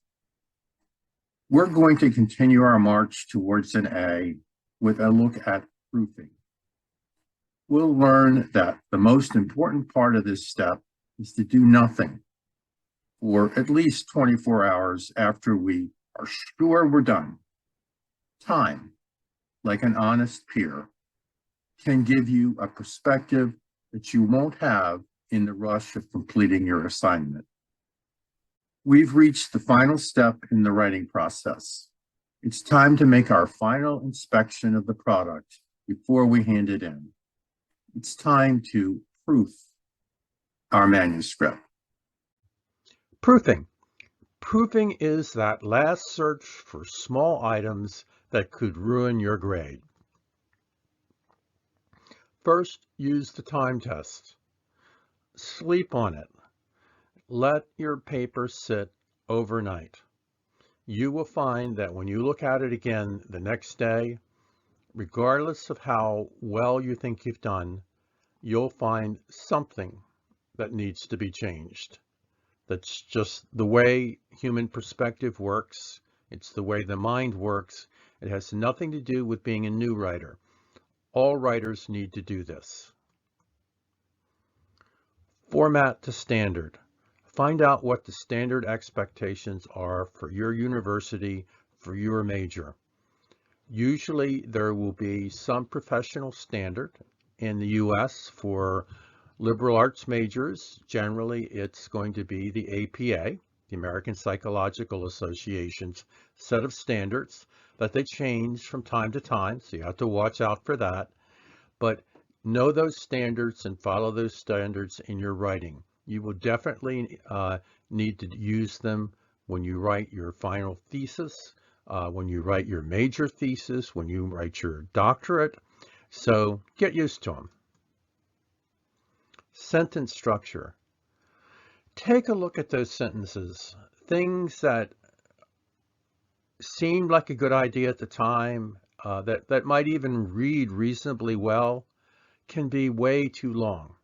We're going to continue our march towards an A with a look at proofing. We'll learn that the most important part of this step is to do nothing for at least 24 hours after we are sure we're done. Time, like an honest peer, can give you a perspective that you won't have in the rush of completing your assignment. We've reached the final step in the writing process. It's time to make our final inspection of the product before we hand it in. It's time to proof our manuscript.
Proofing. Proofing is that last search for small items that could ruin your grade. First, use the time test. Sleep on it. Let your paper sit overnight. You will find that when you look at it again the next day, regardless of how well you think you've done, you'll find something that needs to be changed. That's just the way human perspective works. It's the way the mind works. It has nothing to do with being a new writer. All writers need to do this. Format to standard. Find out what the standard expectations are for your university, for your major. Usually there will be some professional standard in the US for liberal arts majors. Generally, it's going to be the APA, the American Psychological Association's set of standards that they change from time to time, so you have to watch out for that. But know those standards and follow those standards in your writing. You will definitely need to use them when you write your final thesis, when you write your major thesis, when you write your doctorate. So get used to them. Sentence structure. Take a look at those sentences. Things that seemed like a good idea at the time, that might even read reasonably well, can be way too long.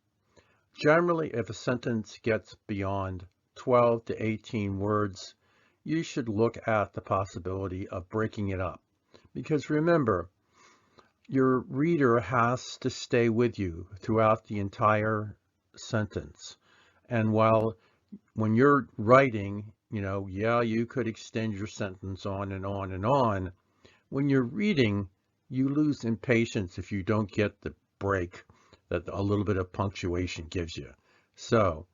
Generally, if a sentence gets beyond 12 to 18 words, you should look at the possibility of breaking it up. Because remember, your reader has to stay with you throughout the entire sentence. And when you're writing, yeah, you could extend your sentence on and on and on. When you're reading, you lose impatience if you don't get the break that a little bit of punctuation gives you. So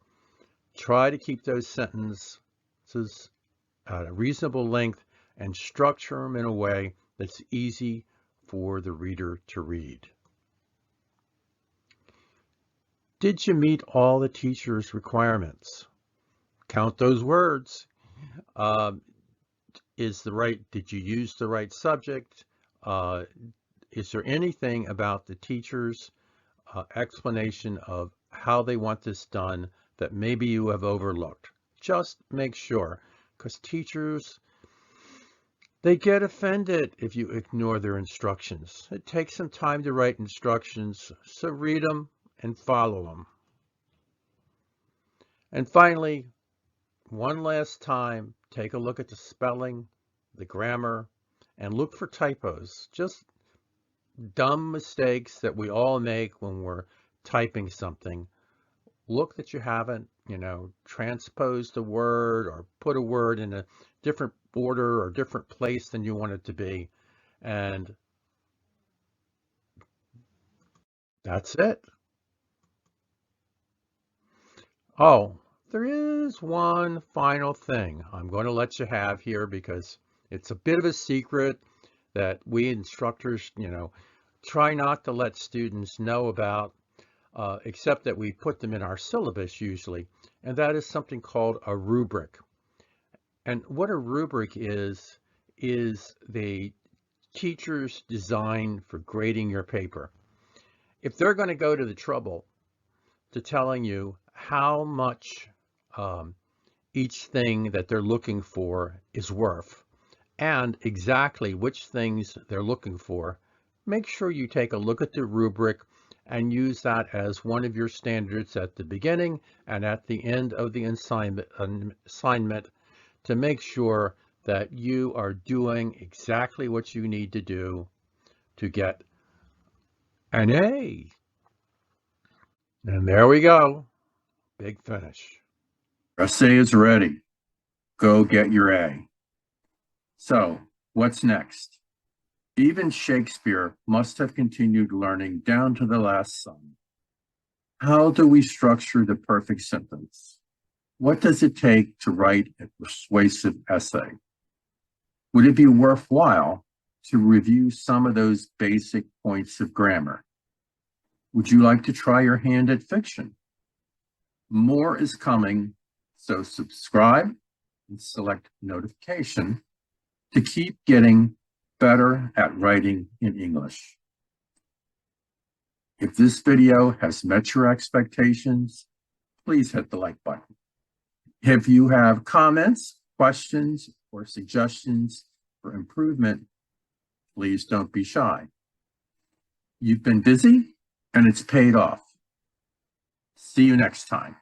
try to keep those sentences at a reasonable length and structure them in a way that's easy for the reader to read. Did you meet all the teacher's requirements? Count those words. did you use the right subject? Is there anything about the teacher's explanation of how they want this done that maybe you have overlooked? Just make sure, because teachers, they get offended if you ignore their instructions. It takes some time to write instructions, so read them and follow them. And finally, one last time, take a look at the spelling, the grammar, and look for typos. Just dumb mistakes that we all make when we're typing something. Look that you haven't, transposed a word or put a word in a different order or different place than you want it to be. And that's it. Oh, there is one final thing I'm going to let you have here because it's a bit of a secret that we instructors, try not to let students know about, except that we put them in our syllabus usually, and that is something called a rubric. And what a rubric is the teacher's design for grading your paper. If they're going to go to the trouble to telling you how much each thing that they're looking for is worth and exactly which things they're looking for, make sure you take a look at the rubric and use that as one of your standards at the beginning and at the end of the assignment to make sure that you are doing exactly what you need to do to get an A. And there we go. Big finish.
Essay is ready. Go get your A. So, what's next? Even Shakespeare must have continued learning down to the last son. How do we structure the perfect sentence? What does it take to write a persuasive essay? Would it be worthwhile to review some of those basic points of grammar? Would you like to try your hand at fiction? More is coming, so subscribe and select notification to keep getting better at writing in English. If this video has met your expectations, please hit the like button. If you have comments, questions, or suggestions for improvement, please don't be shy. You've been busy, and it's paid off. See you next time.